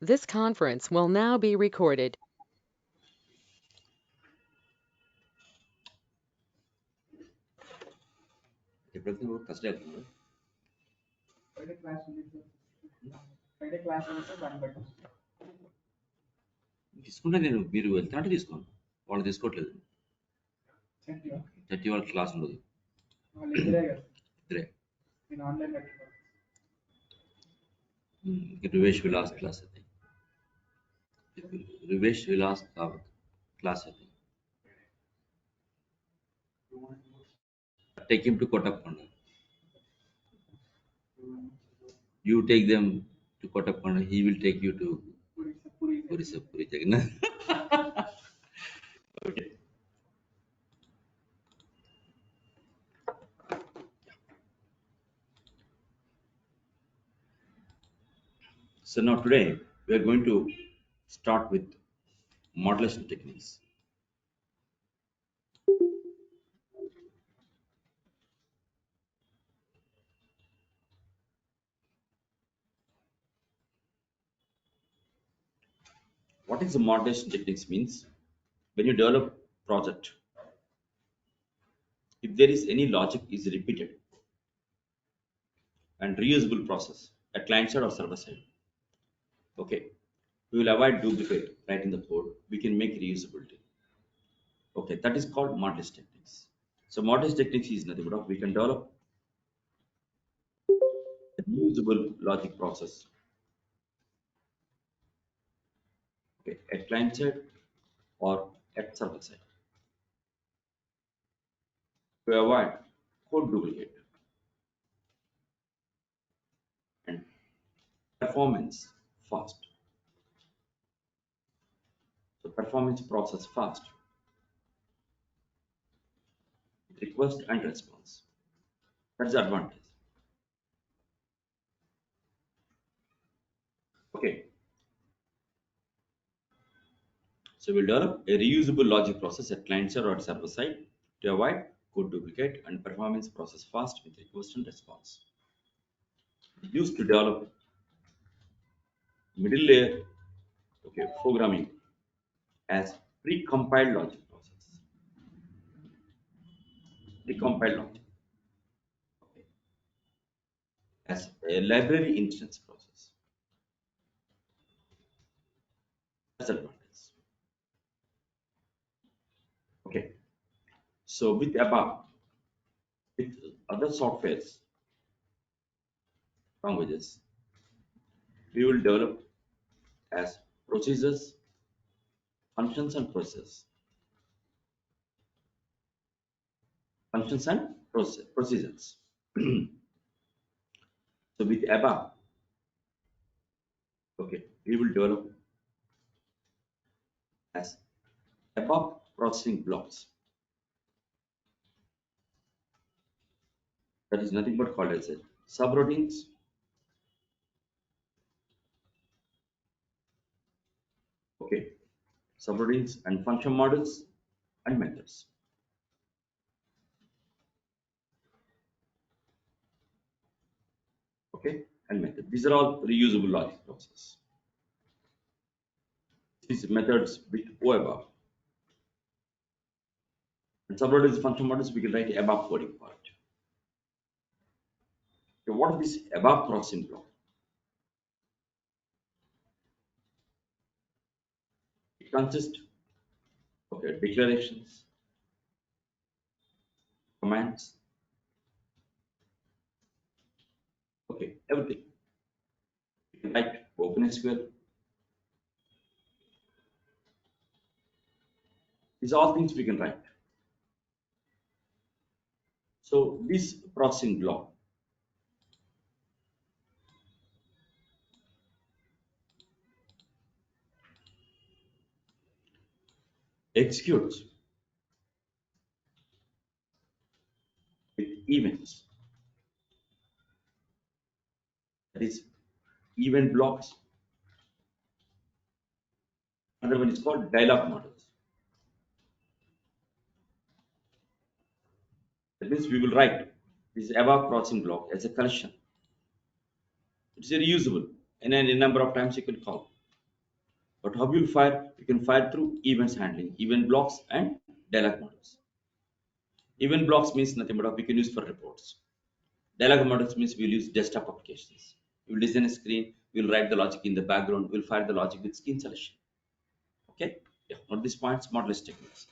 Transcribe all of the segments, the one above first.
This conference will now be recorded. ఎప్పుడైతే నువ్వు కష్టం అవుతుంది Friday class ఉంది సార్. Friday class ఉంది సార్, దాన్ని బట్టి వస్తుంది. తీసుకుంటే మీరు వెళ్తానంటే తీసుకోండి, వాళ్ళు తీసుకోవట్లేదు. Sent you. 30 వాళ్ళకి క్లాస్ ఉండదు, వాళ్ళు ఇద్దరే కదా. ఇద్దరే. నేను ఆన్లైన్ పెట్టుకోవాలి. రివేష్ విలాస్ క్లాస్ అయితే రివేష్ విలాస్ క్లాస్ అయితే take him to Kotappakonda. You take them to Kottappanda, he will take you to Puri Jagannath. Okay. So now today we are going to start with modulation techniques. What is the modulation techniques means? When you develop project, if there is any logic is repeated and reusable process at client side or server side, okay, we will avoid duplicate right in the code. We can make reusability. Okay, that is called modulation techniques. So modulation techniques is nothing but we can develop a reusable logic process, okay, at client side or at server side to avoid code duplicate and performance fast. So performance process fast, request and response. That's the advantage. Okay. So we'll develop a reusable logic process at client side or at server side to avoid code duplicate and performance process fast with request and response. Used to develop middle layer, okay, programming as pre-compiled logic process. Pre-compiled logic, okay, as a library instance process. That's the advantage. Okay. So with ABAP, with other softwares, languages, we will develop as procedures, functions and processes. Functions and procedures. So with ABAP, okay, we will develop as ABAP processing blocks. That is nothing but called as subroutines, okay, subroutines and function models and methods. Okay, and method. These are all reusable logic processes. These methods with OABAP. And subroutines function models, we can write ABAP coding for it. Okay, what is this ABAP processing block? It consists of declarations, commands, okay, everything. You can write OpenSQL. These are all things we can write. So this processing block executes with events. That is event blocks. Another one is called dialog models. That means we will write this ABAP processing block as a collection. It's reusable, and a number of times you can call. But how you'll fire? You can fire through events handling, event blocks, and dialog models. Event blocks means nothing but we can use for reports. Dialog models means we'll use desktop applications. We'll design a screen, we'll write the logic in the background, we'll fire the logic with screen selection. Okay? Yeah, note these points, modelless techniques.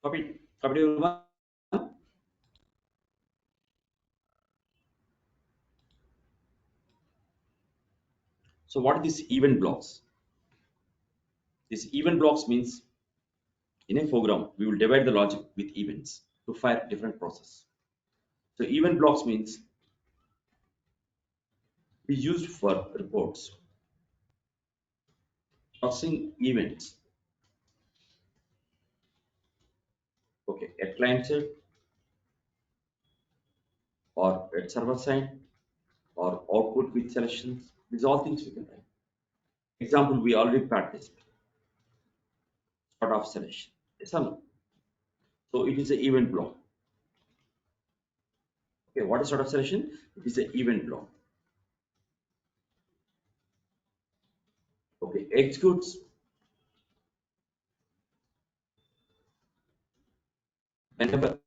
Copy everyone. So what are these event blocks? These event blocks means in a program we will divide the logic with events to fire different process. So event blocks means we used for reports, processing events. Okay, at client side or at server side or output with selections. These all things we can write. Example we already practiced. Sort of selection. Yes or no? So it is an event block. Okay, what is sort of selection? It is an event block. Okay, executes whenever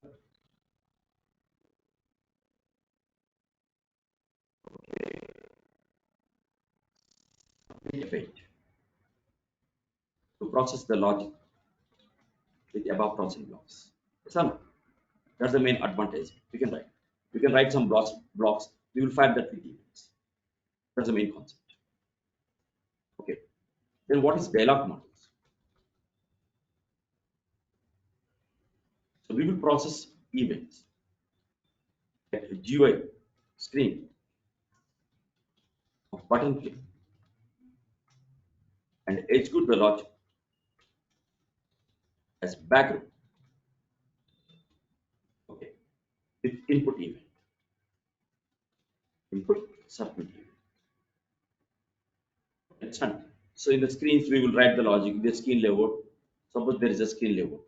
event to process the logic with above processing blocks. Yes or no? That's the main advantage. We can write. We can write some blocks. We will fire that with events. That's the main concept. Okay. Then what is dialog models? So we will process events at a GUI screen of button click and execute the logic as background. Okay. With input event. Input submit event. Understand? So in the screens we will write the logic, the screen layout. Suppose there is a screen layout.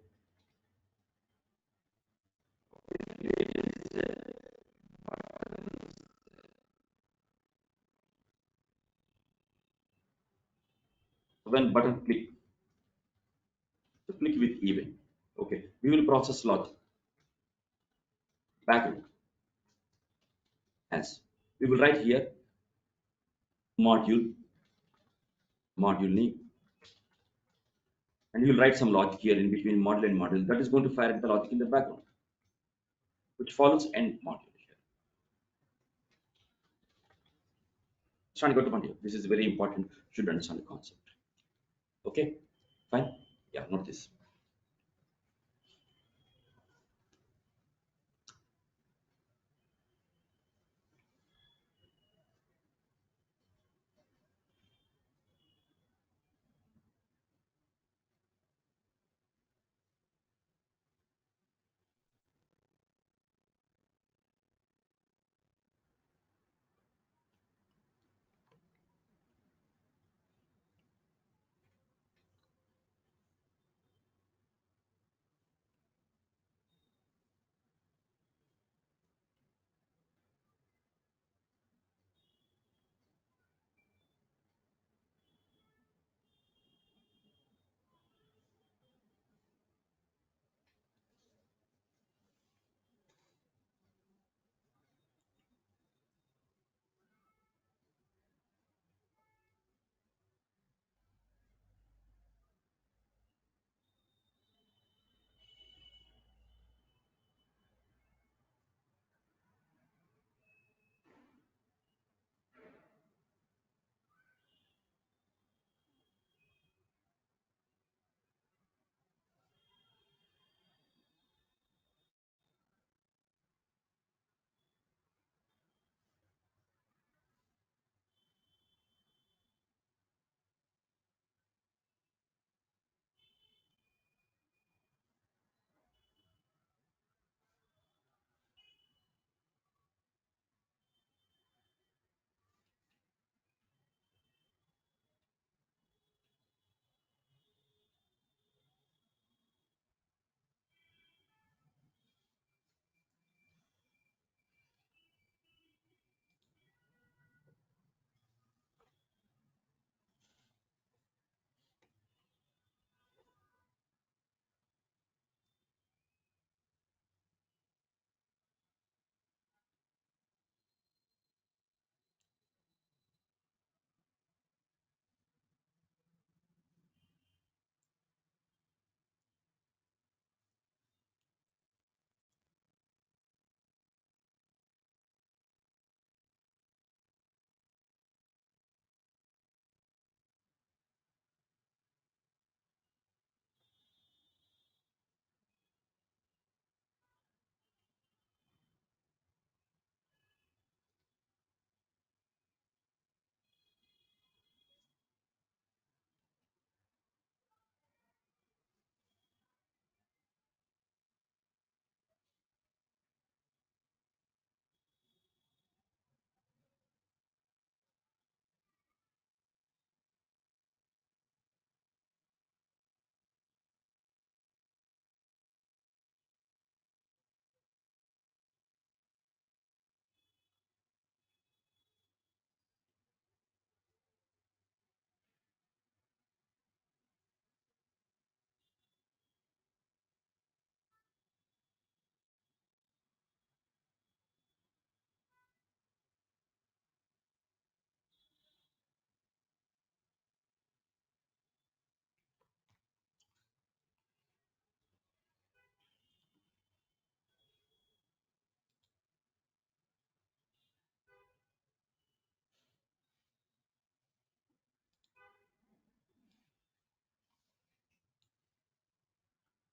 When button click, so click with event. Okay. We will process logic background as we will write here module name, and you will write some logic here in between module and module that is going to fire the logic in the background, which follows end module here. Trying to go to point here. This is very important. Should understand the concept. Okay, fine. Yeah, not this.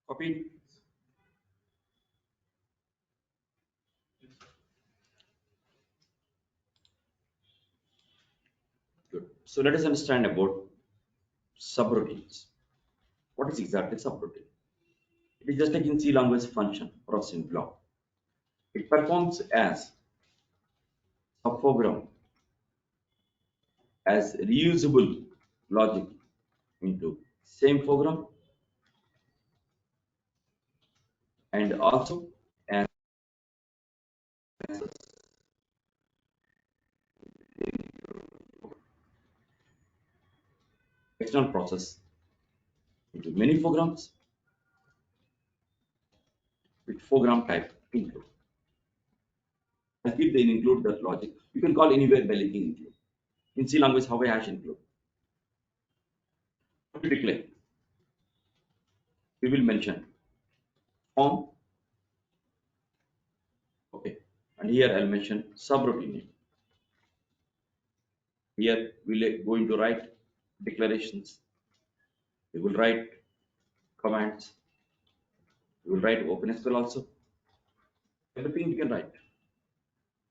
Copy. Good. So let us understand about subroutines. What is exactly subroutine? It is just like in C language function processing block. It performs as subprogram as reusable logic into same program and also as external process into many programs with program type include. As if they include that logic, you can call anywhere by linking include. In C language, how I hash include. To declare, we will mention form, okay, and here I'll mention subroutine name. Here we're going to write declarations. We will write commands. We will write OpenSQL also. Everything you can write.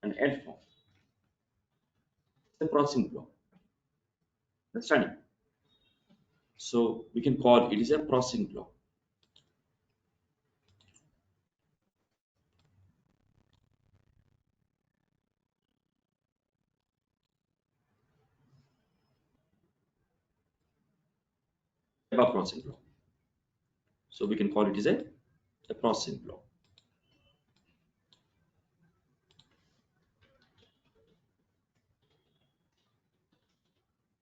And end form. It's a processing block. Understanding? So we can call it is a processing block. A processing block. So we can call it is a processing block.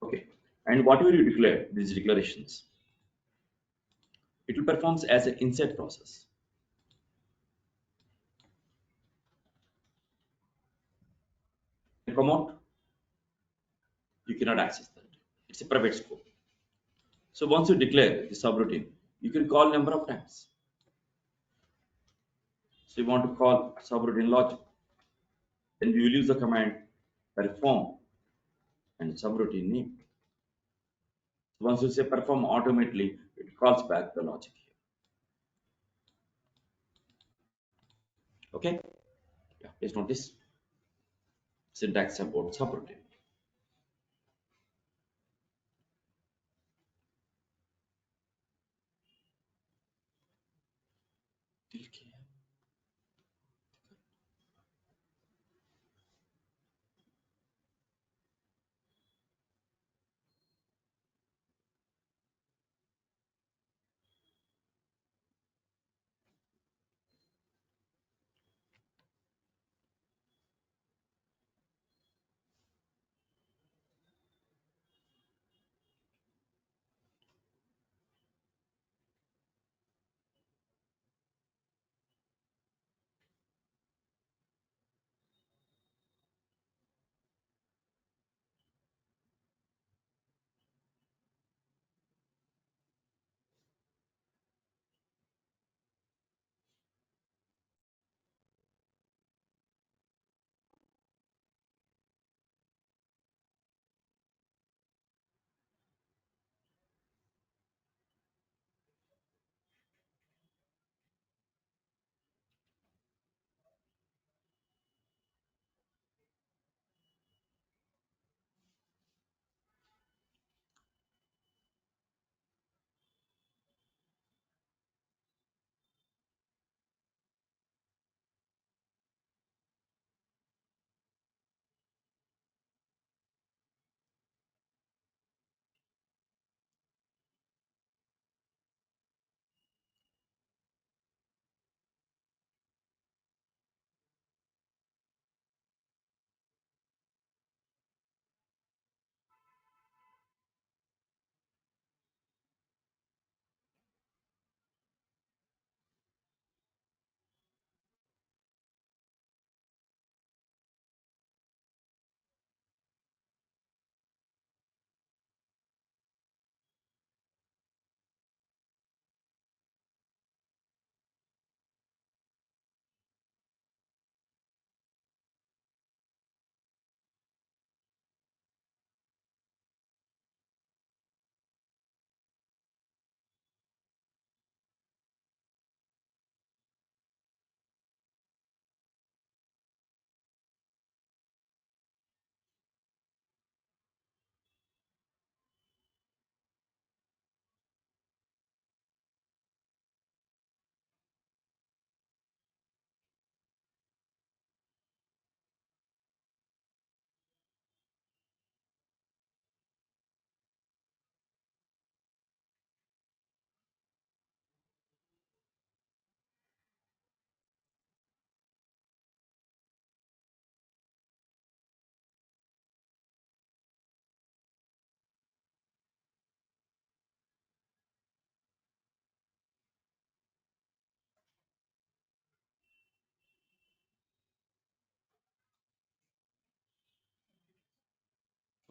Okay. And whatever you declare, these declarations, it will perform as an inside process. Come out, you cannot access that. It's a private scope. So once you declare the subroutine, you can call number of times. So you want to call subroutine logic, then we will use the command perform and subroutine name. So once you say perform automatically, it calls back the logic here. Okay? Yeah, please note this syntax about subroutine.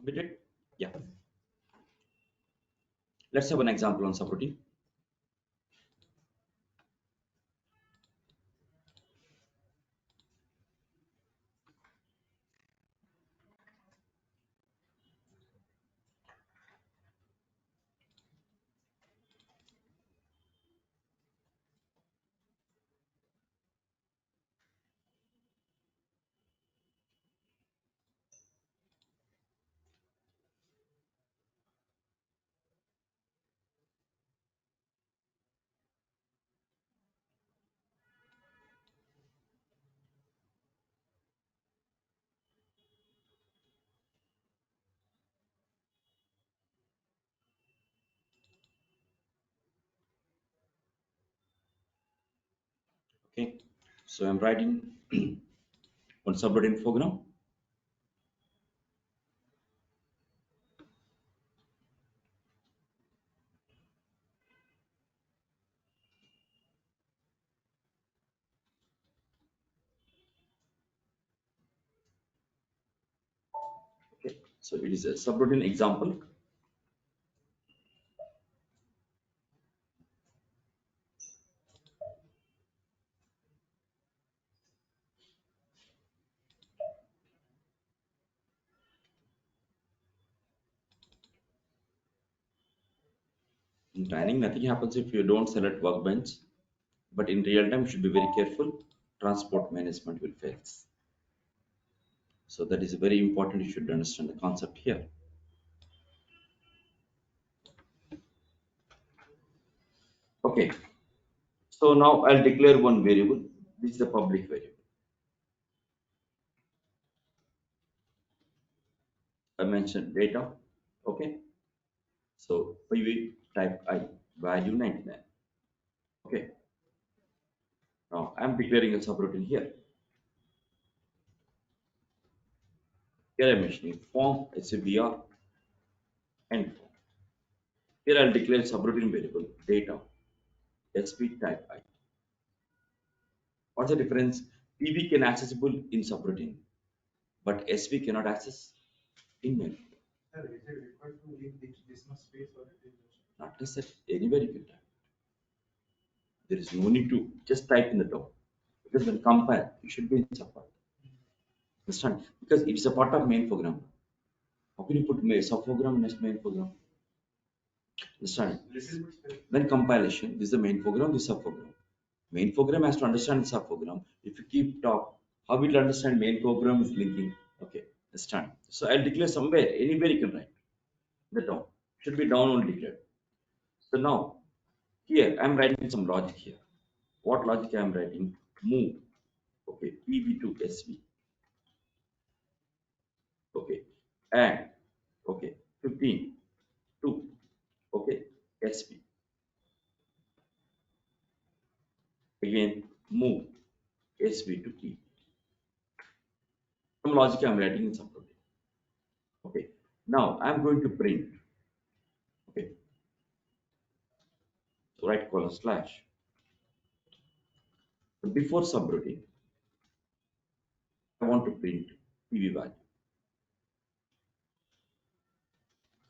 We did? Yeah. Let's have an example on subroutine. Okay. So I'm writing on subroutine program. Okay. So it is a subroutine example. In training, nothing happens if you don't select workbench. But in real time, you should be very careful. Transport management will fail. So that is very important. You should understand the concept here. Okay. So now I'll declare one variable. This is the public variable. I mentioned data. Okay. So PV type I value 99. Okay. Now I'm declaring a subroutine here. Here I'm mentioning form SCBR and form. Here I'll declare subroutine variable data SP type I. What's the difference? PV can accessible in subroutine, but SV cannot access in main. Sir, is it required to leave this much space or it is just? Not necessarily anywhere you can type. There is no need to just type in the top because when compile, it should be in subpart. Understand? Because it's a part of main program. How can you put sub program next main program? Understand? Little bit space. When compilation, this is the main program, this is sub program. Main program has to understand the sub program. If you keep top, how will it understand main program is linking? Okay, understand. So I'll declare somewhere, anywhere you can write the down. Should be down only declared. So now here I'm writing some logic here. What logic I'm writing? Move. Okay, PV to SV. Okay, and okay, 15 to okay, SP. Again, move SV to P. Some logic I'm writing in some program. Okay, now I'm going to print. Okay, so right colon slash. So before subroutine, I want to print PV value,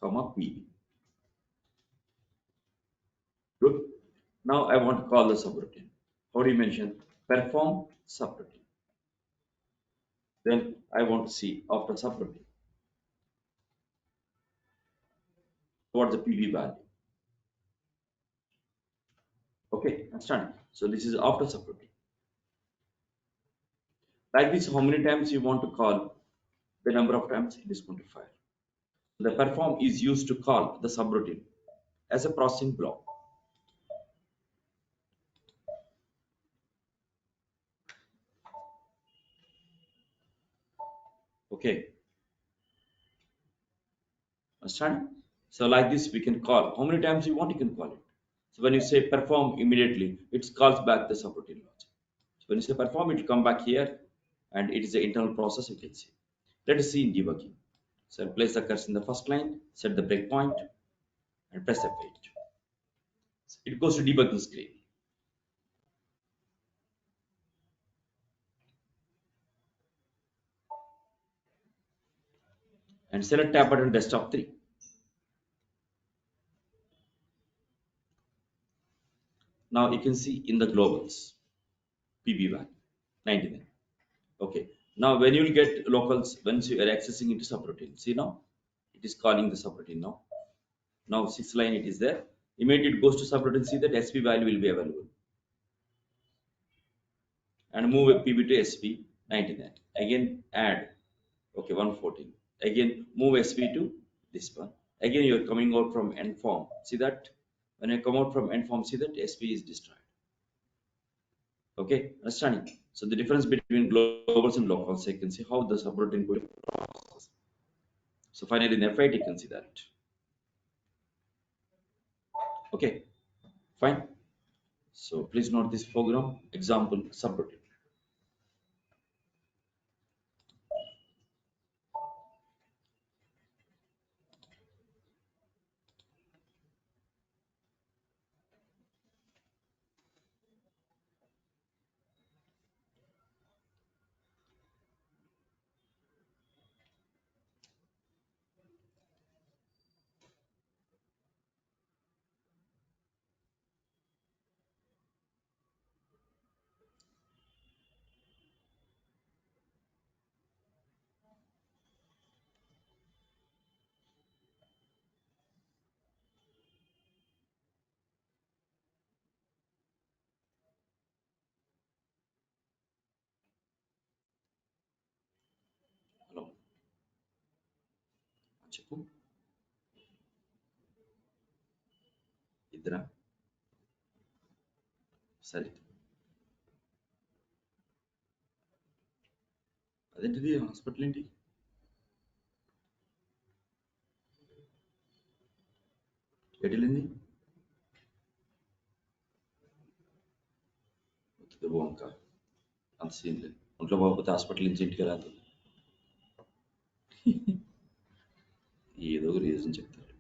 comma PV. Good. Now I want to call the subroutine. How do you mention? Perform subroutine. Then I want to see after subroutine. What's the PV value? Okay, understand. So this is after subroutine. Like this, how many times you want to call? The number of times it is going to fire. The perform is used to call the subroutine as a processing block. Okay, understand? So like this, we can call. How many times you want, you can call it. So when you say perform immediately, it calls back the subroutine logic. So when you say perform, it will come back here, and it is an internal process you can see. Let us see in debugging. So I'll place the cursor in the first line, set the breakpoint, and press F8. It goes to debugging screen. and select tab button desktop 3. Now you can see in the globals, PB value 99. Okay. Now when you will get locals, once you are accessing into subroutine, see now it is calling the subroutine now. Now 6th line it is there. Immediately it goes to subroutine, see that SP value will be available. And move a PB to SP 99. Again add, okay, 114. Again move SP to this one. Again you are coming out from end form. See that when I come out from end form, see that SP is destroyed. Okay, understanding? So the difference between globals and locals, you can see how the subroutine going. So finally in F8 you can see that. Okay, fine. So please note this program example subroutine. Hello. చెప్పు ఇద్దరా సరే అదేంటిది hospital ఏంటి ఎటువెళ్ళింది వంక అంత scene లేదు ఒంట్లో బాగోకపోతే హాస్పిటల్ నుంచి ఇంటికి రాదు ఏదో ఒక రీజన్ చెప్తారు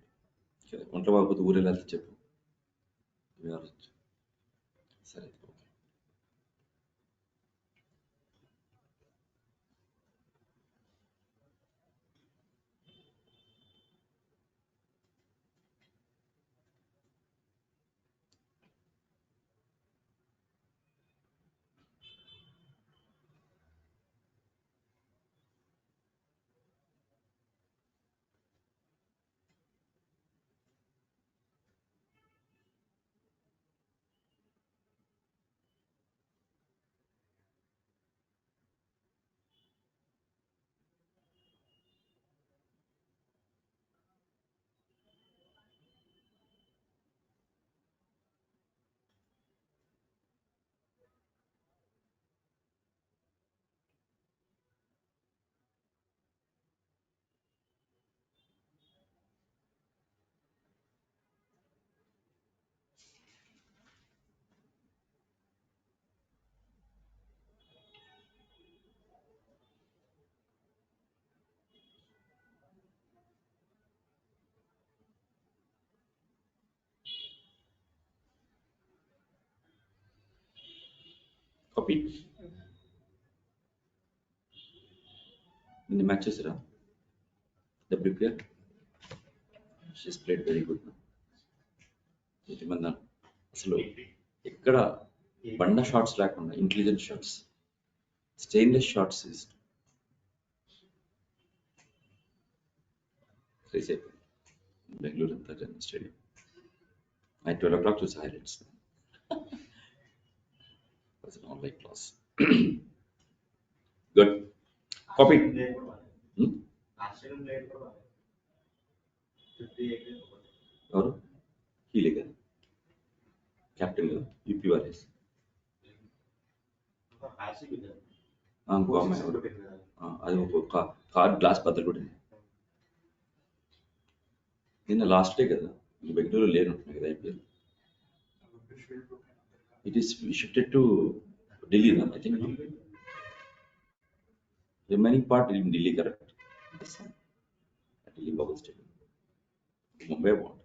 ఒంట్లో బాగోకపోతే ఊరు వెళ్ళాలి చెప్పు సరే కాపీ నిన్న మ్యాచ్ చేసారా WPL she's played very good మంది అసలు ఎక్కడ బండ షాట్స్ లేకుండా intelligent shots stainless shots race అయిపోయింది బెంగళూరు అంతా జన స్టేడియం నైట్ 12 o'clock చూసి highlights online class good copy ఎవరు హీలే కదా కెప్టెన్ కదా యూపీ వారియర్స్ ఇంకో అమ్మాయి ఎవరు అది ఒక కార్ గ్లాస్ బద్దలు కొట్టింది నిన్న లాస్ట్ డే కదా బెంగళూరు లేనుంటున్నాయి కదా IPL it is shifted to Delhi I think remaining part in Delhi correct Delhi Babu stadium Mumbai బాగుంటుంది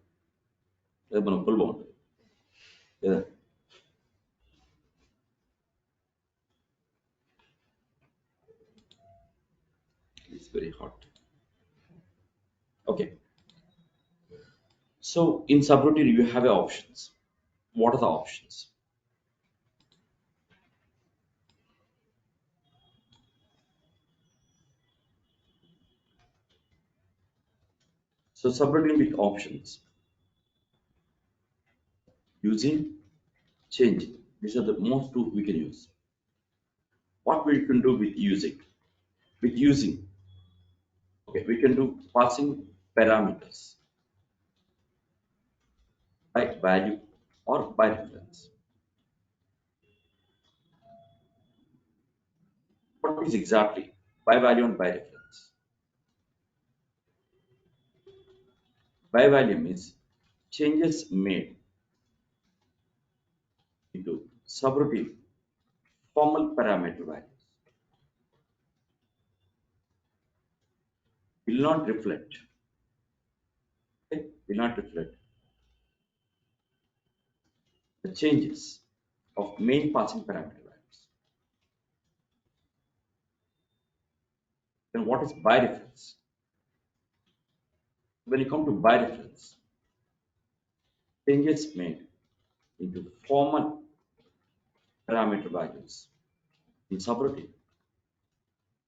లేదా మన ఉప్పల్ బాగుంటుంది లేదా it's very hot Okay. So in subroutine, you have options. What are the options? So subroutine with options, using, changing. These are the most two we can use. What we can do with using? With using, okay, we can do passing parameters by value or by reference. What is exactly by value and by reference? By value means changes made into subroutine formal parameter values will not reflect, okay, will not reflect the changes of main passing parameter values. Then what is by reference? When you come to by reference, changes made into formal parameter values in subroutine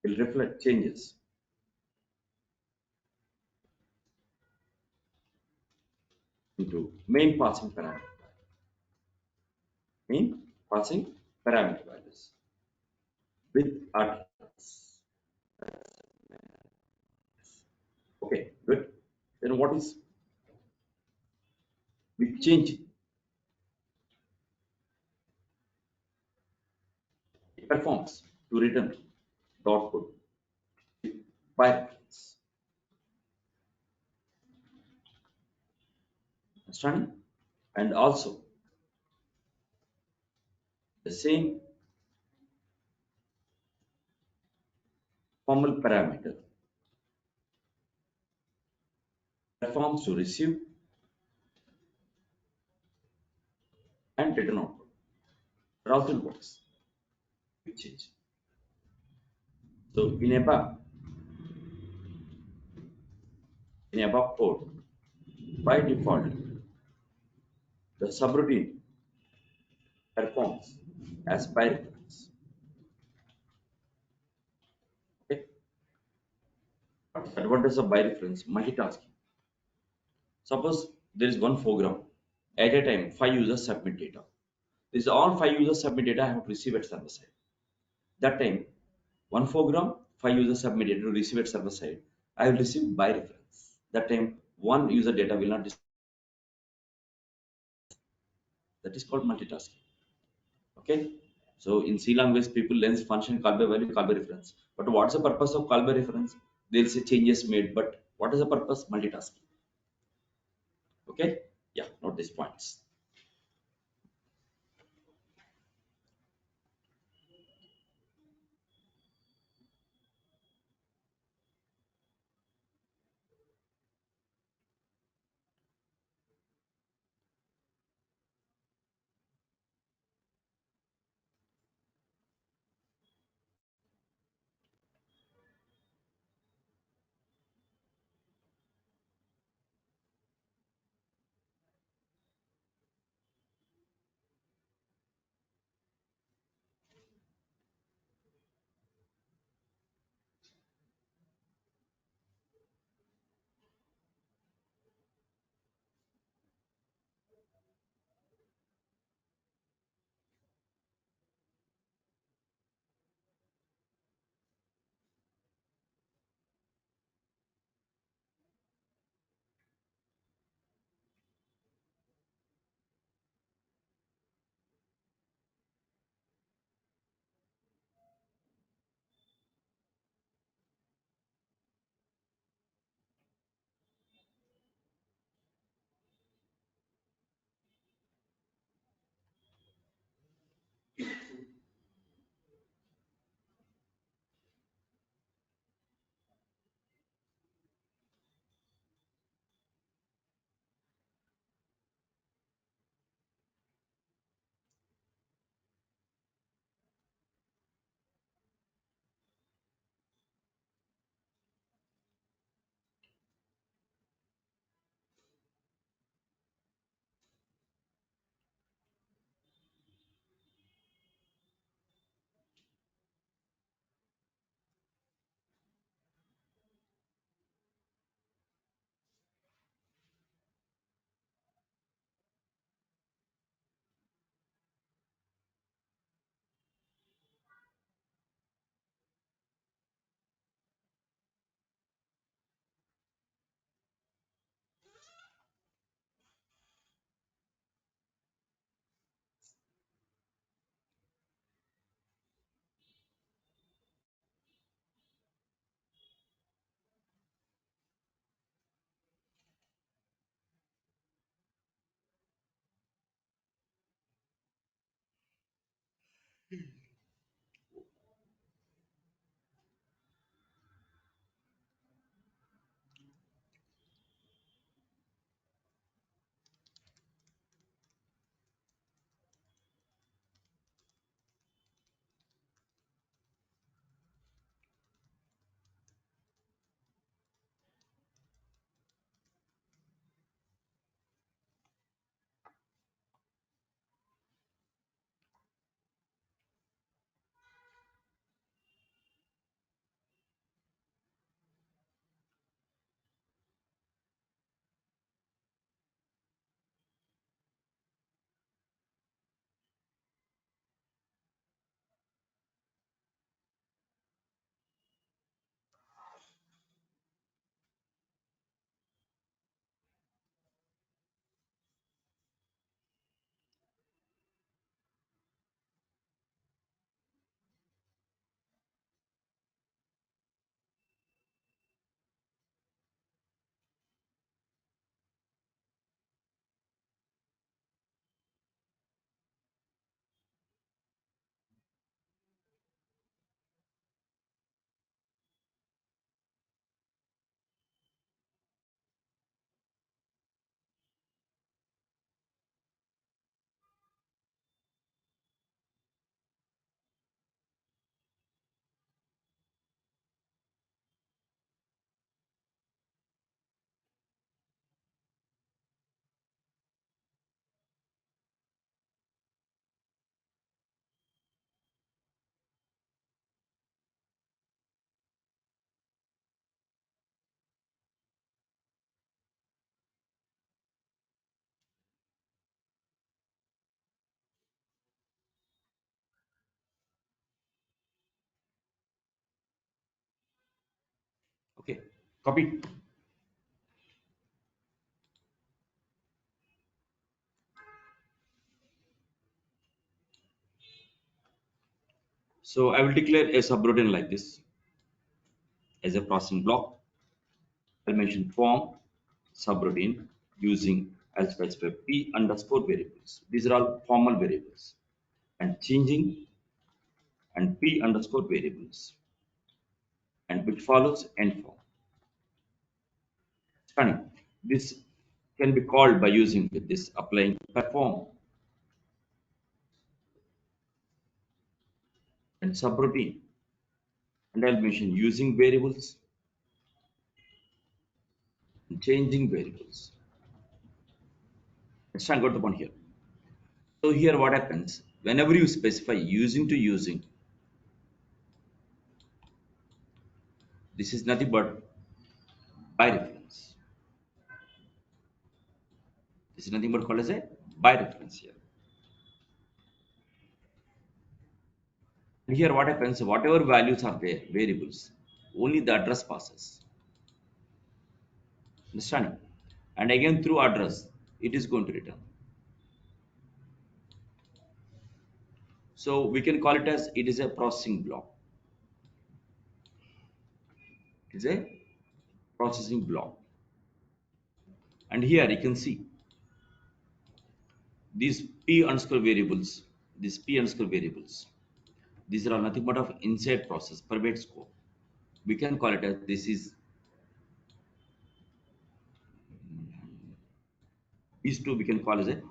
will reflect changes into main passing parameter values. Main passing parameter values with utterance. Okay, good. Then what is with changing? It performs to return the output by reference. Understanding? And also the same formal parameter performs to receive and return output. It also works with change. So in above code, by default, the subroutine performs as by reference. Okay. Advantage of by reference multitasking. Suppose there is one program at a time, five users submit data. This all five users submit data I have to receive at server side. That time, one program, five users submit data to receive at server side. I will receive by reference. That time, one user data will not. That is called multitasking. Okay. So in C language, people learn function call by value, call by reference. But what's the purpose of call by reference? They'll say changes made, but what is the purpose? Multitasking. Okay. Yeah. Note these points. Okay, copy. So I will declare a subroutine like this as a processing block. I'll mention form subroutine using I'll specify p underscore variables. These are all formal variables and changing and p underscore variables and which follows end form. Stunning. This can be called by using this applying perform and subroutine. And I'll mention using variables and changing variables. Understand? Got the point here. So here what happens whenever you specify using to using, this is nothing but by reference. This is nothing but called as a by reference here. And here what happens, whatever values are there, variables, only the address passes. Understanding? And again through address, it is going to return. So we can call it as it is a processing block. It's a processing block. And here you can see these p underscore variables, these p underscore variables, these are nothing but of inside process, private scope. We can call it as this is these two we can call as a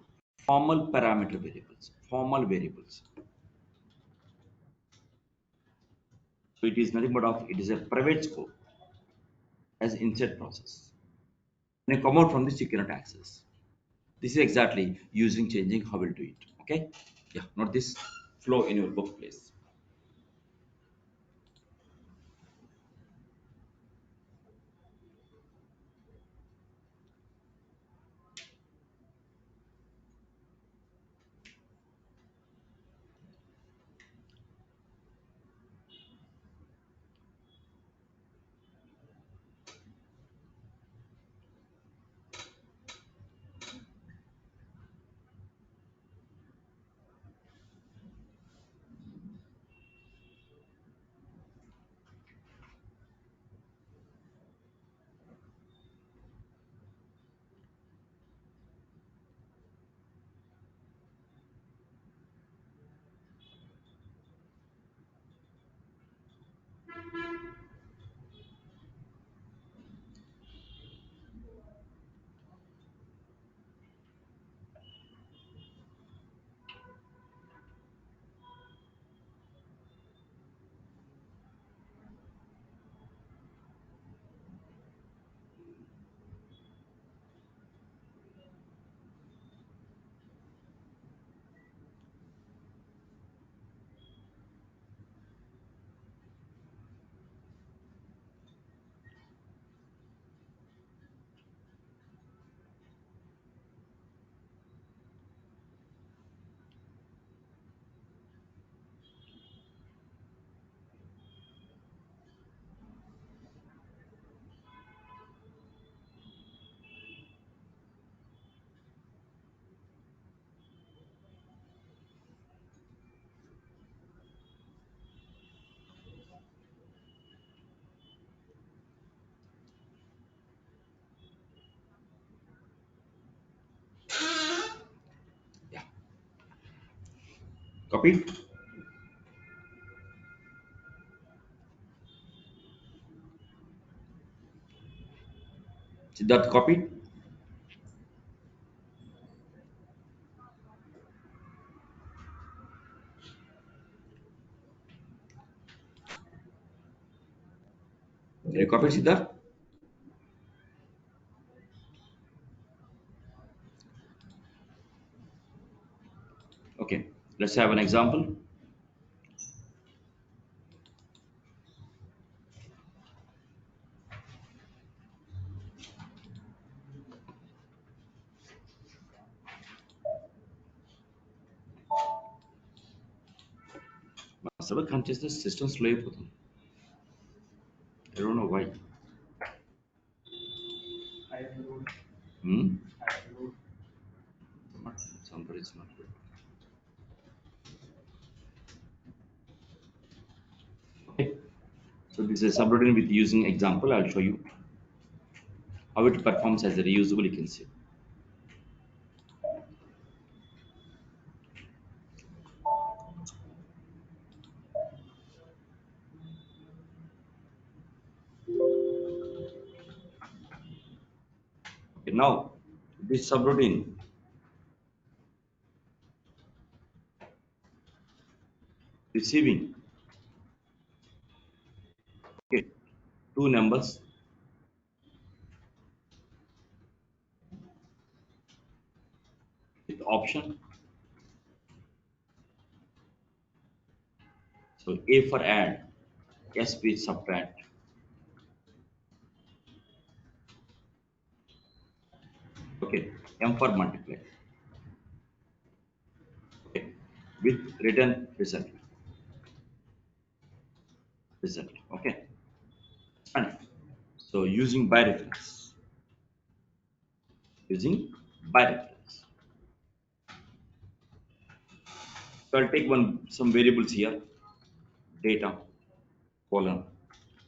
formal parameter variables, formal variables. So it is nothing but of it is a private scope as inside process. When you come out from this, you cannot access. This is exactly using changing how we'll do it. Okay, yeah, not this flow in your book, please. Yeah. Copy. Siddharth, copy. Can you copy, Siddharth? Okay. Let's have an example. Server consciousness system slow అయిపోతుంది. I don't know why. Higher load, Hmm? higher load. Somebody's not good. Okay. So this is a subroutine with using example. I'll show you how it performs as a reusable. You can see. Okay, now this subroutine receiving, okay, two numbers with option. So A for add, S for subtract. Okay, M for multiply. Okay, with return result. Okay, and so using by reference. So I'll take some variables here, data column.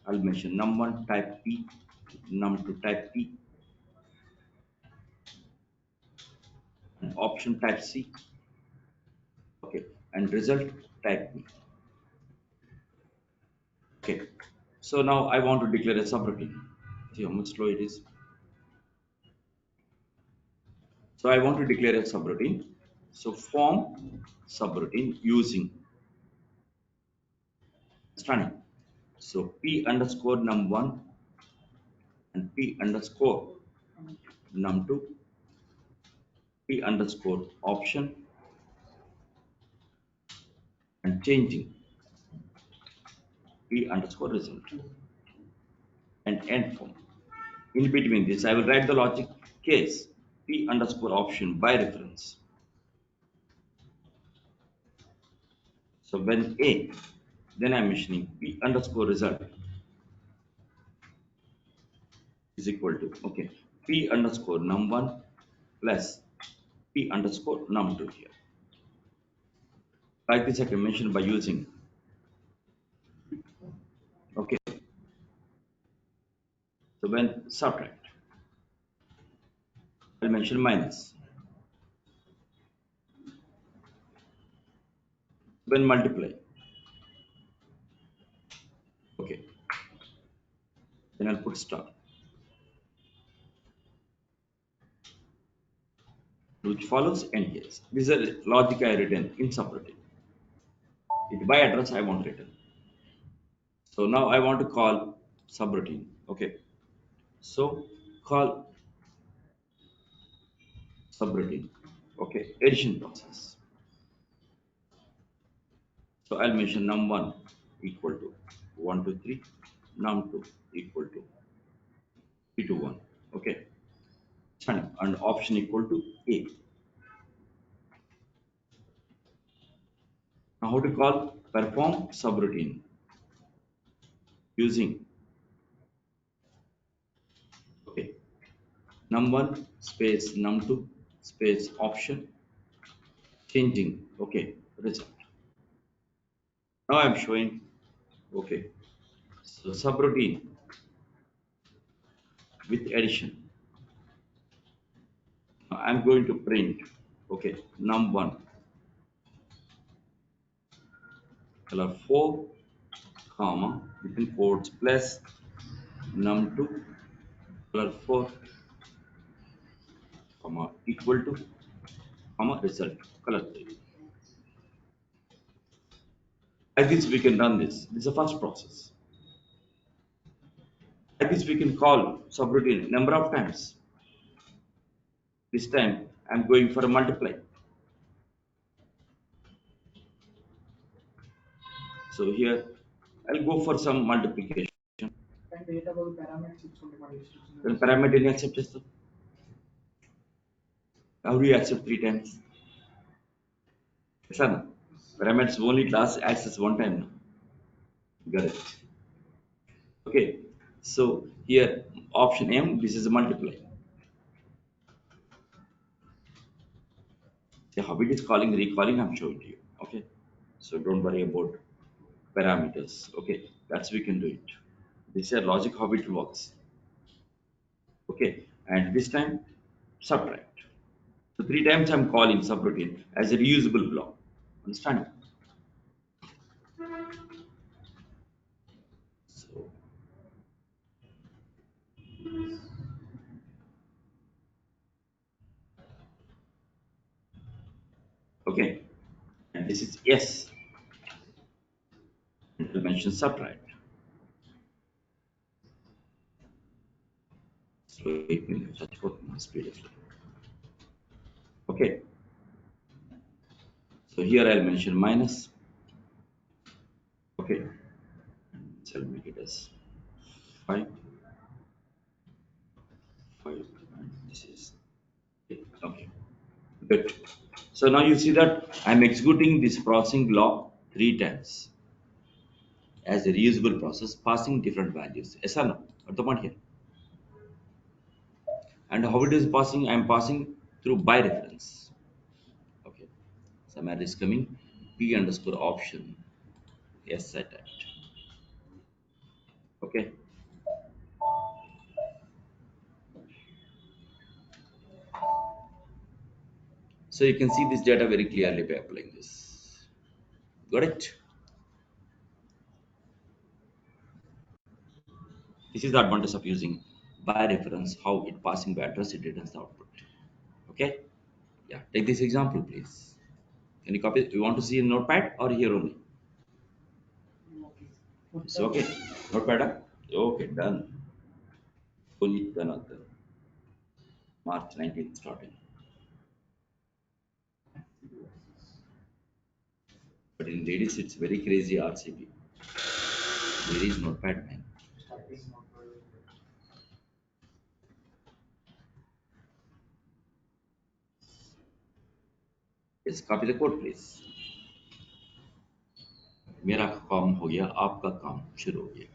I'll mention num1 type P, num2 type P, and option type C. Okay, and result type P. Okay, so now I want to declare a subroutine. See how much slow it is. So I want to declare a subroutine. So form subroutine using stunning. So P underscore num1 and P underscore num2, P underscore option, and changing P underscore result and end form. In between this, I will write the logic case P underscore option by reference. So when A, then I'm mentioning P underscore result is equal to, okay, P underscore num1 plus P underscore num2 here. Like this I can mention by using, okay, so when subtract, I'll mention minus. When multiply, okay, Then I'll put star, which follows and yes. This is a logic I written in subroutine. It by address I want written. So now I want to call subroutine. Okay. So call subroutine. Okay. Addition process. So I'll mention num1 equal to 1 to 3, num2 equal to 3 to 1. Okay. And option equal to A. Now how to call perform subroutine using okay num1 space num2 space option changing okay result. Now I'm showing okay so subroutine with addition. Now I'm going to print okay num1 color 4 comma between quotes plus num2 color 4 comma equal to comma result color 3. Like this we can run this. This is the first process. Like this we can call subroutine number of times. This time I'm going for a multiply. So here I'll go for some multiplication. And data about parameters ఇచ్చుకుంటే మన restriction Then parameter ni accept చేస్తాం. How do you accept 3 times? Yes or no? Parameters only class access one time. No? Got it. Okay. So here option M, this is a multiply. See how it is calling, recalling, I'm showing to you. Okay. So don't worry about parameters. Okay. That's we can do it. This is a logic how it works. Okay. And this time subtract. So 3 times I'm calling subroutine as a reusable block. Understand? So okay. And this is yes. Dimension subtract. So 8 minutes. That's what my speed is. Okay. So here I'll mention minus. Okay. So I'll make it as 5. 5. And this is 8. Okay. Good. So now you see that I'm executing this processing block 3 times as a reusable process, passing different values. Yes or no? At the point here. And how it is passing? I'm passing through by reference. Okay. Some error is coming. P underscore option. Yes, set it. Okay. So you can see this data very clearly by applying this. Got it? This is the advantage of using by reference, how it passing by address, it returns the output. Okay? Yeah. Take this example, please. Can you copy? You want to see in Notepad or here only? okay. It's okay. Notepad? Huh? Okay, done. Fully done on the March 19th starting. But in ladies, it's very crazy RCP. There is Notepad, man. Starting not Just copy the code, please. मेरा काम हो गया, आपका काम शुरू हो गया.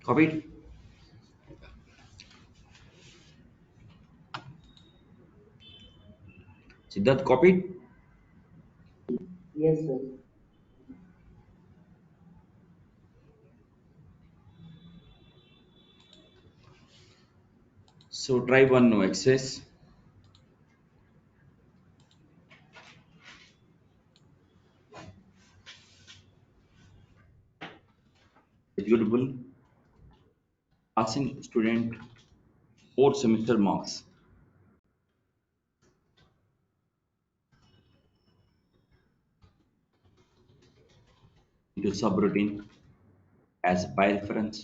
Copied? Siddharth, copied? Yes, sir. So try one no exercise. Executable. Passing student 4 semester marks into subroutine as by reference.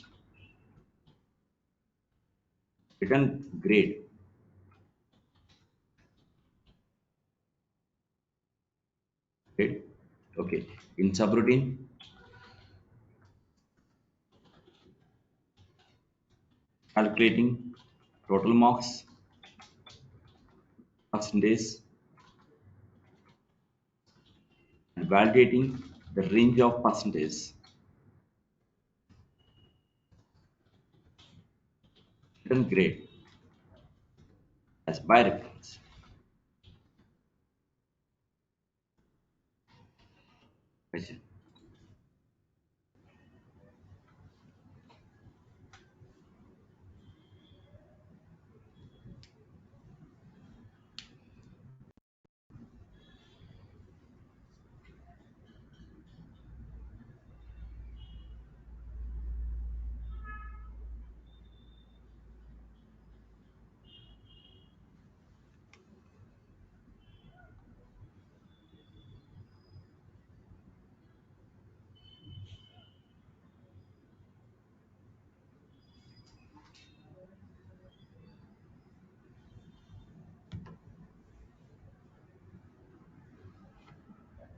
Return grade. Grade. Okay. In subroutine, calculating total marks, percentage, and validating the range of percentage. Return grade as by reference. Question.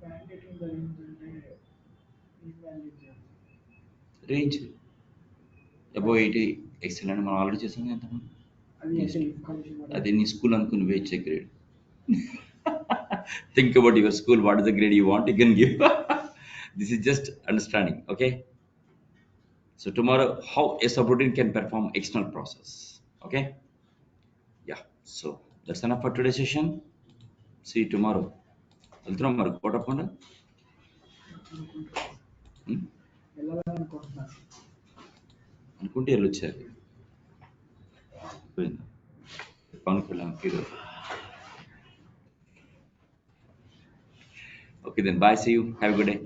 Validating the range అంటే ఏం value చేయాలి? Range above 80 excellent మనం already చేసాం ఎంత అది అంటే condition అదే నీ స్కూల్ అనుకుని which grade think about your school, what is the grade you want, you can give. This is just understanding, okay? So tomorrow how a subroutine can perform external process, okay? Yeah, so that's enough for today's session. See you tomorrow. వెళ్తున్నాం మరి కోటప్పకుండా వెళ్ళాలని అనుకుంటున్నాను. అనుకుంటే వెళ్ళొచ్చారు పోయిందా Pawan Kalyan hero. Okay then, bye, see you, have a good day.